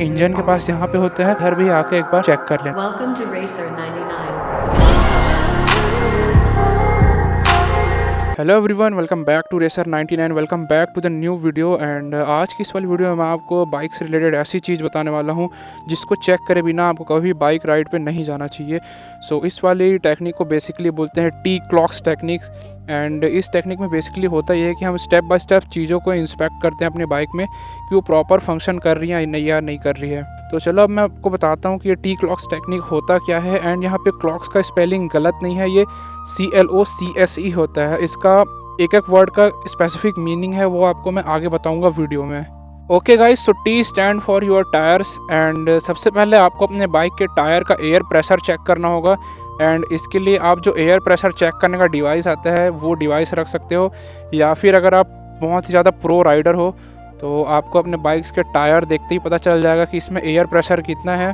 Engine के पास यहाँ पे होता है, उधर भी आके एक बार चेक कर लें। Welcome to Racer 99. Hello everyone, welcome back to Racer 99। Welcome back to the new video. And आज की इस वाली वीडियो में मैं आपको बाइक से रिलेटेड ऐसी चीज़ बताने वाला हूँ जिसको चेक करे बिना आपको कभी बाइक राइड पे नहीं जाना चाहिए। सो इस वाली टेक्निक को बेसिकली बोलते हैं टी क्लॉक्स टेक्निक्स। एंड इस टेक्निक में बेसिकली होता यह है कि हम स्टेप बाय स्टेप चीज़ों को इंस्पेक्ट करते हैं अपने बाइक में कि वो प्रॉपर फंक्शन कर रही है या नहीं कर रही है। तो चलो अब मैं आपको बताता हूँ कि ये टी क्लॉक्स टेक्निक होता क्या है। एंड यहाँ पे क्लॉक्स का स्पेलिंग गलत नहीं है, ये CLOCSE होता है। इसका एक एक वर्ड का स्पेसिफिक मीनिंग है, वो आपको मैं आगे बताऊंगा वीडियो में। Okay guys, so T stand for your tyres. And सबसे पहले आपको अपने बाइक के टायर का एयर प्रेशर चेक करना होगा। एंड इसके लिए आप जो एयर प्रेशर चेक करने का डिवाइस आता है वो डिवाइस रख सकते हो, या फिर अगर आप बहुत ही ज़्यादा प्रो राइडर हो तो आपको अपने बाइक्स के टायर देखते ही पता चल जाएगा कि इसमें एयर प्रेशर कितना है।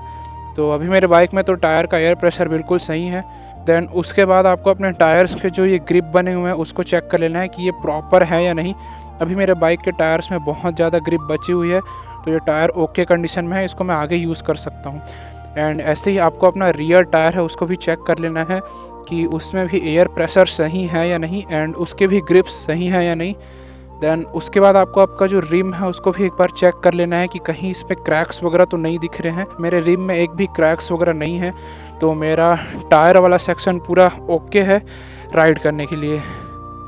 तो अभी मेरे बाइक में तो टायर का एयर प्रेशर बिल्कुल सही है। देन उसके बाद आपको अपने टायर्स के जो ये ग्रिप बने हुए हैं उसको चेक कर लेना है कि ये प्रॉपर है या नहीं। अभी मेरे बाइक के टायर्स में बहुत ज़्यादा ग्रिप बची हुई है, तो ये टायर ओके कंडीशन में है, इसको मैं आगे यूज़ कर सकता हूँ। एंड ऐसे ही आपको अपना रियर टायर है उसको भी चेक कर लेना है कि उसमें भी एयर प्रेशर सही है या नहीं, एंड उसके भी ग्रिप्स सही है या नहीं। देन उसके बाद आपको आपका जो रिम है उसको भी एक बार चेक कर लेना है कि कहीं इसमें क्रैक्स वगैरह तो नहीं दिख रहे हैं। मेरे रिम में एक भी क्रैक्स वगैरह नहीं है, तो मेरा टायर वाला सेक्शन पूरा ओके है राइड करने के लिए।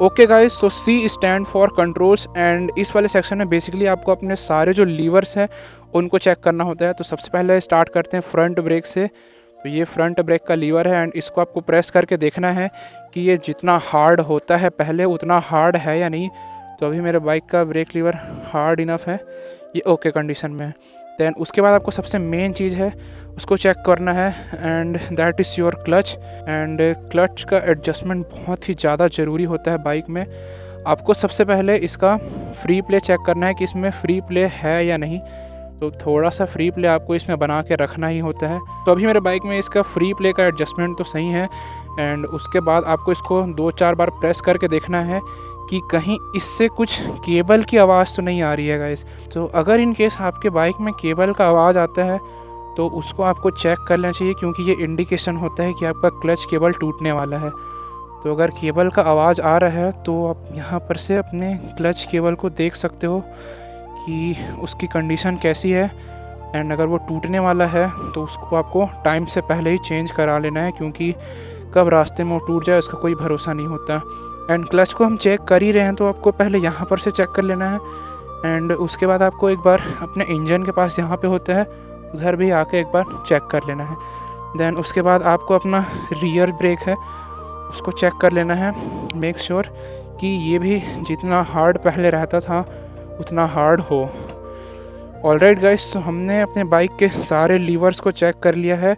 ओके गाइस, तो C stand for controls. And इस वाले सेक्शन में बेसिकली आपको अपने सारे जो लीवर्स हैं उनको चेक करना होता है। तो सबसे पहले स्टार्ट करते हैं फ्रंट ब्रेक से। तो ये फ्रंट ब्रेक का लीवर है, एंड इसको आपको प्रेस करके देखना है कि ये जितना हार्ड होता है पहले उतना हार्ड है या नहीं। तो अभी मेरे बाइक का ब्रेक लीवर हार्ड इनफ है, ये ओके कंडीशन में है। दैन उसके बाद आपको सबसे मेन चीज़ है उसको चेक करना है, and that is your clutch. And clutch का एडजस्टमेंट बहुत ही ज़्यादा ज़रूरी होता है बाइक में। आपको सबसे पहले इसका फ्री प्ले चेक करना है कि इसमें फ्री प्ले है या नहीं। तो थोड़ा सा फ्री प्ले आपको इसमें बना के रखना ही होता है। तो अभी मेरे बाइक में इसका फ्री प्ले का एडजस्टमेंट तो सही है। एंड उसके बाद आपको इसको 2-4 बार प्रेस करके देखना है कि कहीं इससे कुछ केबल की आवाज़ तो नहीं आ रही है गाइस। तो अगर इन केस आपके बाइक में केबल का आवाज़ आता है तो उसको आपको चेक कर लेना चाहिए, क्योंकि ये इंडिकेशन होता है कि आपका क्लच केबल टूटने वाला है। तो अगर केबल का आवाज़ आ रहा है तो आप यहाँ पर से अपने क्लच केबल को देख सकते हो कि उसकी कंडीशन कैसी है। एंड अगर वो टूटने वाला है तो उसको आपको टाइम से पहले ही चेंज करा लेना है, क्योंकि कब रास्ते में वो टूट जाए उसका कोई भरोसा नहीं होता। एंड क्लच को हम चेक कर ही रहे हैं तो आपको पहले यहाँ पर से चेक कर लेना है। एंड उसके बाद आपको एक बार अपने इंजन के पास यहाँ पे होता है उधर भी आके एक बार चेक कर लेना है। देन उसके बाद आपको अपना रियर ब्रेक है उसको चेक कर लेना है। मेक श्योर कि ये भी जितना हार्ड पहले रहता था उतना हार्ड हो। ऑलराइट गाइस, तो हमने अपने बाइक के सारे लीवर्स को चेक कर लिया है।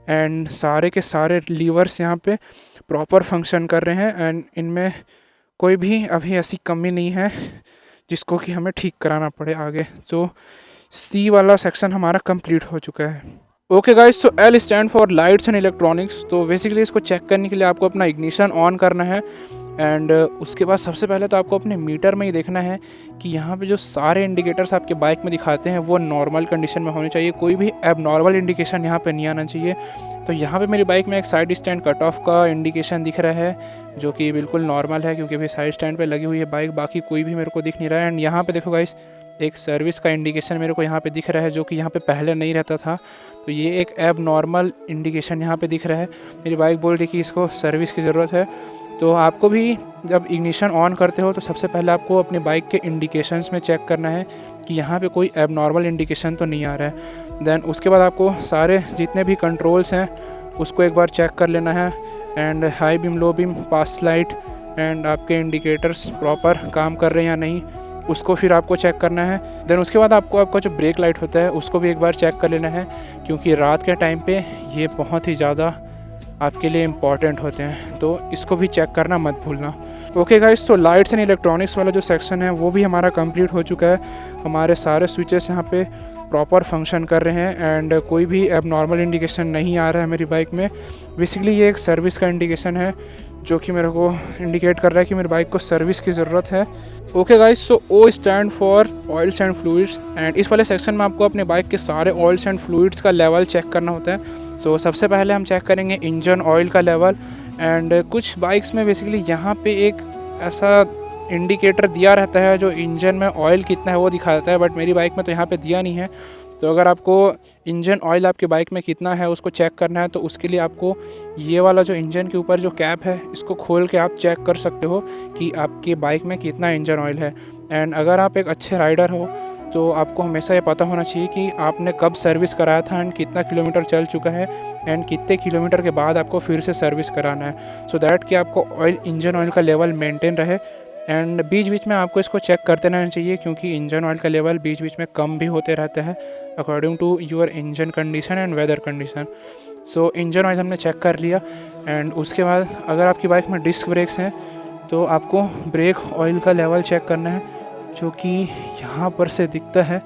एंड सारे के सारे लीवर्स यहाँ पे प्रॉपर फंक्शन कर रहे हैं, एंड इनमें कोई भी अभी ऐसी कमी नहीं है जिसको कि हमें ठीक कराना पड़े आगे। तो C वाला सेक्शन हमारा कंप्लीट हो चुका है। ओके गाइस, तो L stand for lights and electronics. तो बेसिकली इसको चेक करने के लिए आपको अपना इग्निशन ऑन करना है। एंड उसके बाद सबसे पहले तो आपको अपने मीटर में ही देखना है कि यहाँ पे जो सारे इंडिकेटर्स आपके बाइक में दिखाते हैं वो नॉर्मल कंडीशन में होने चाहिए, कोई भी एबनॉर्मल इंडिकेशन यहाँ पे नहीं आना चाहिए। तो यहाँ पे मेरी बाइक में एक साइड स्टैंड कट ऑफ का इंडिकेशन दिख रहा है जो कि बिल्कुल नॉर्मल है, क्योंकि अभी साइड स्टैंड पे लगी हुई है बाइक, बाकी कोई भी मेरे को दिख नहीं रहा है। एंड यहाँ पे देखो गाइस, एक सर्विस का इंडिकेशन मेरे को यहाँ पे दिख रहा है जो कि यहाँ पे पहले नहीं रहता था। तो ये एक एबनॉर्मल इंडिकेशन यहाँ पे दिख रहा है। मेरी बाइक बोल रही कि इसको सर्विस की ज़रूरत है। तो आपको भी जब इग्निशन ऑन करते हो तो सबसे पहले आपको अपनी बाइक के इंडिकेशंस में चेक करना है कि यहाँ पे कोई एबनॉर्मल इंडिकेशन तो नहीं आ रहा है। देन उसके बाद आपको सारे जितने भी कंट्रोल्स हैं उसको एक बार चेक कर लेना है। And high beam, low beam, pass light, and आपके इंडिकेटर्स प्रॉपर काम कर रहे हैं या नहीं उसको फिर आपको चेक करना है। देन उसके बाद आपको आपका जो ब्रेक लाइट होता है उसको भी एक बार चेक कर लेना है, क्योंकि रात के टाइम पे ये बहुत ही ज़्यादा आपके लिए इम्पॉर्टेंट होते हैं, तो इसको भी चेक करना मत भूलना। ओके गाइस, तो लाइट्स एंड इलेक्ट्रॉनिक्स वाला जो सेक्शन है वो भी हमारा कंप्लीट हो चुका है। हमारे सारे स्विचेस यहाँ पे प्रॉपर फंक्शन कर रहे हैं, एंड कोई भी एबनॉर्मल इंडिकेशन नहीं आ रहा है मेरी बाइक में। बेसिकली ये एक सर्विस का इंडिकेशन है जो कि मेरे को इंडिकेट कर रहा है कि मेरी बाइक को सर्विस की ज़रूरत है। Okay guys, so O stand for oils and fluids, and इस वाले सेक्शन में आपको अपने बाइक के सारे ऑयल्स एंड फ्लूइड्स का लेवल चेक करना होता है। सो सबसे पहले हम चेक करेंगे इंजन ऑयल का लेवल, एंड कुछ बाइक्स में बेसिकली यहाँ पे एक ऐसा इंडिकेटर दिया रहता है जो इंजन में ऑयल कितना है वो दिखाता है, बट मेरी बाइक में तो यहाँ पे दिया नहीं है। तो अगर आपको इंजन ऑयल आपके बाइक में कितना है उसको चेक करना है, तो उसके लिए आपको ये वाला जो इंजन के ऊपर जो कैप है इसको खोल के आप चेक कर सकते हो कि आपके बाइक में कितना इंजन ऑयल है। एंड अगर आप एक अच्छे राइडर हो तो आपको हमेशा ये पता होना चाहिए कि आपने कब सर्विस कराया था एंड कितना किलोमीटर चल चुका है एंड कितने किलोमीटर के बाद आपको फिर से सर्विस कराना है, सो दैट कि आपको इंजन ऑयल का लेवल मेंटेन रहे। एंड बीच बीच में आपको इसको चेक करते रहना चाहिए, क्योंकि इंजन ऑयल का लेवल बीच बीच में कम भी होते रहता है according to your engine condition and weather condition. So engine oil हमने चेक कर लिया, एंड उसके बाद अगर आपकी बाइक में डिस्क ब्रेक्स हैं तो आपको ब्रेक ऑयल का लेवल चेक करना है, जो कि यहाँ पर से दिखता है।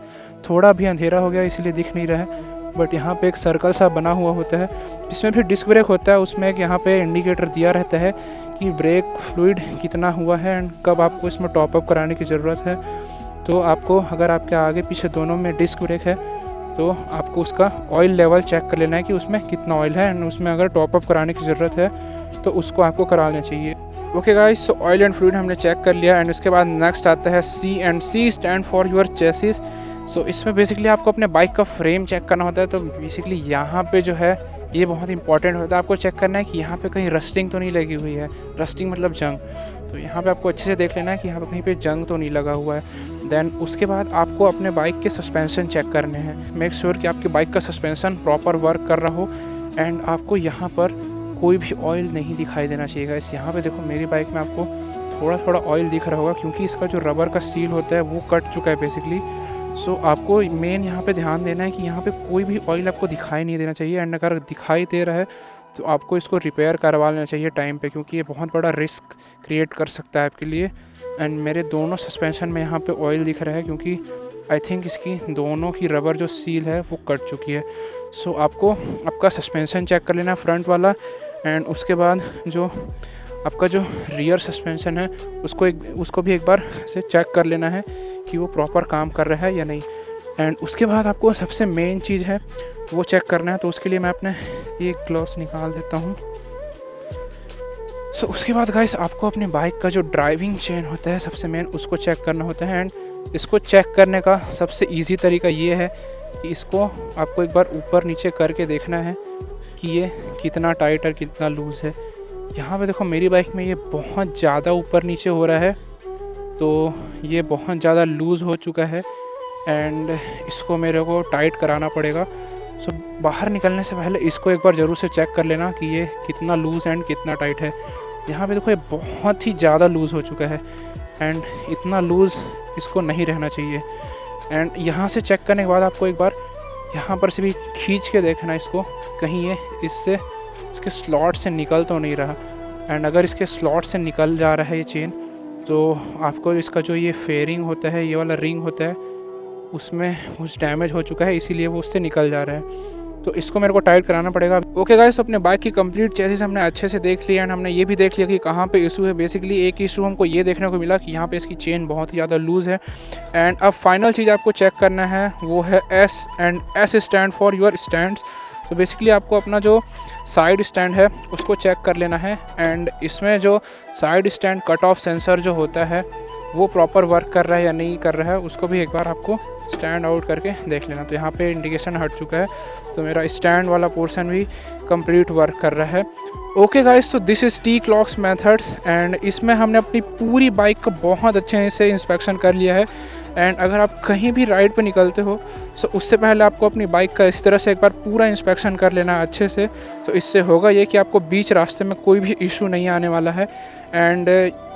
थोड़ा भी अंधेरा हो गया इसलिए दिख नहीं रहा है, बट यहाँ पे एक सर्कल सा बना हुआ होता है जिसमें फिर डिस्क ब्रेक होता है। उसमें एक यहाँ पे इंडिकेटर दिया रहता है कि ब्रेक फ्लूइड कितना हुआ है एंड कब आपको इसमें टॉपअप कराने की ज़रूरत है। तो आपको अगर आपके आगे पीछे दोनों में डिस्क ब्रेक है तो आपको उसका ऑयल लेवल चेक कर लेना है कि उसमें कितना ऑयल है, एंड उसमें अगर टॉपअप कराने की ज़रूरत है तो उसको आपको करा लेना चाहिए। Okay guys, so oil and fluid हमने चेक कर लिया, एंड उसके बाद नेक्स्ट आता है C, and C stand for your chassis. So इसमें बेसिकली आपको अपने बाइक का फ्रेम चेक करना होता है। तो बेसिकली यहाँ पे जो है ये बहुत इंपॉर्टेंट होता है, आपको चेक करना है कि यहाँ पे कहीं रस्टिंग तो नहीं लगी हुई है। रस्टिंग मतलब जंग, तो यहाँ पे आपको अच्छे से देख लेना है कि यहाँ पे कहीं पे जंग तो नहीं लगा हुआ है। देन उसके बाद आपको अपने बाइक के सस्पेंशन चेक करने हैं। मेक श्योर कि आपके बाइक का सस्पेंशन प्रॉपर वर्क कर रहा हो, एंड आपको यहाँ पर कोई भी ऑयल नहीं दिखाई देना चाहिए गाइस। यहाँ पे देखो मेरी बाइक में आपको थोड़ा थोड़ा ऑयल दिख रहा होगा, क्योंकि इसका जो रबर का सील होता है वो कट चुका है बेसिकली। सो आपको मेन यहाँ पे ध्यान देना है कि यहाँ पे कोई भी ऑयल आपको दिखाई नहीं देना चाहिए, एंड अगर दिखाई दे रहा है तो आपको इसको रिपेयर करवा लेना चाहिए टाइम पे, क्योंकि ये बहुत बड़ा रिस्क क्रिएट कर सकता है आपके लिए। एंड मेरे दोनों सस्पेंशन में यहाँ पे ऑयल दिख रहा है, क्योंकि आई थिंक इसकी दोनों की रबर जो सील है वो कट चुकी है। सो आपको आपका सस्पेंशन चेक कर लेना फ्रंट वाला, एंड उसके बाद जो आपका जो रियर सस्पेंशन है उसको भी एक बार से चेक कर लेना है कि वो प्रॉपर काम कर रहा है या नहीं। एंड उसके बाद आपको सबसे मेन चीज़ है वो चेक करना है, तो उसके लिए मैं अपने एक ग्लव्स निकाल देता हूँ। सो उसके बाद गाइस आपको अपने बाइक का जो ड्राइविंग चेन होता है सबसे मेन उसको चेक करना होता है। एंड इसको चेक करने का सबसे ईजी तरीका ये है कि इसको आपको एक बार ऊपर नीचे करके देखना है कि ये कितना टाइट और कितना लूज़ है। यहाँ पे देखो मेरी बाइक में ये बहुत ज़्यादा ऊपर नीचे हो रहा है, तो ये बहुत ज़्यादा लूज़ हो चुका है, एंड इसको मेरे को टाइट कराना पड़ेगा। सो बाहर निकलने से पहले इसको एक बार ज़रूर से चेक कर लेना कि ये कितना लूज़ एंड कितना टाइट है। यहाँ पे देखो ये बहुत ही ज़्यादा लूज़ हो चुका है, एंड इतना लूज़ इसको नहीं रहना चाहिए। एंड यहाँ से चेक करने के बाद आपको एक बार यहाँ पर से भी खींच के देखना इसको, कहीं ये इसके स्लॉट से निकल तो नहीं रहा। एंड अगर इसके स्लॉट से निकल जा रहा है ये चेन, तो आपको इसका जो ये फेयरिंग होता है, ये वाला रिंग होता है, उसमें कुछ डैमेज हो चुका है, इसीलिए वो उससे निकल जा रहा है। तो इसको मेरे को टाइट कराना पड़ेगा। ओके गाइस, तो अपने बाइक की कंप्लीट चेसिस हमने अच्छे से देख लिया, एंड हमने ये भी देख लिया कि कहाँ पे इशू है। बेसिकली एक इशू हमको ये देखने को मिला कि यहाँ पे इसकी चेन बहुत ही ज़्यादा लूज़ है। एंड अब फाइनल चीज़ आपको चेक करना है वो है S, and S stand for your stands. तो बेसिकली आपको अपना जो साइड स्टैंड है उसको चेक कर लेना है, एंड इसमें जो side stand cut off sensor जो होता है वो प्रॉपर वर्क कर रहा है या नहीं कर रहा है, उसको भी एक बार आपको स्टैंड आउट करके देख लेना। तो यहाँ पे इंडिकेशन हट चुका है, तो मेरा स्टैंड वाला पोर्शन भी कंप्लीट वर्क कर रहा है। ओके गाइस, तो this is T-Clocks methods, and इसमें हमने अपनी पूरी बाइक का बहुत अच्छे से इंस्पेक्शन कर लिया है। एंड अगर आप कहीं भी राइड पे निकलते हो तो उससे पहले आपको अपनी बाइक का इस तरह से एक बार पूरा इंस्पेक्शन कर लेना है अच्छे से। तो इससे होगा ये कि आपको बीच रास्ते में कोई भी इशू नहीं आने वाला है। एंड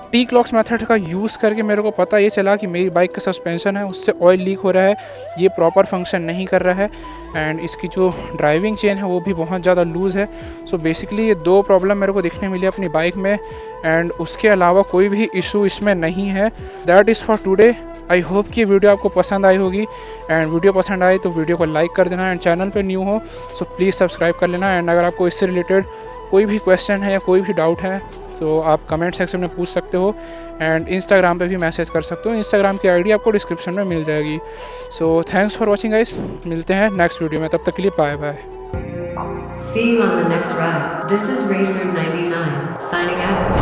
T-Clocks मेथड का यूज़ करके मेरे को पता ये चला कि मेरी बाइक का सस्पेंशन है उससे ऑयल लीक हो रहा है, ये प्रॉपर फंक्शन नहीं कर रहा है, एंड इसकी जो ड्राइविंग चेन है वो भी बहुत ज़्यादा लूज़ है। सो बेसिकली ये दो प्रॉब्लम मेरे को दिखने मिली अपनी बाइक में, एंड उसके अलावा कोई भी इशू इसमें नहीं है। That is for today. I hope कि वीडियो आपको पसंद आई होगी, एंड वीडियो पसंद आए तो वीडियो को लाइक कर देना, एंड चैनल पे न्यू हो सो प्लीज़ सब्सक्राइब कर लेना। एंड अगर आपको इससे रिलेटेड कोई भी क्वेश्चन है या कोई भी डाउट है तो आप कमेंट सेक्शन में पूछ सकते हो एंड इंस्टाग्राम पे भी मैसेज कर सकते हो। इंस्टाग्राम की आईडी आपको डिस्क्रिप्शन में मिल जाएगी। So thanks for watching guys, मिलते हैं नेक्स्ट वीडियो में, तब तक के लिए bye bye. See you on the next ride. This is Racer 99, signing out.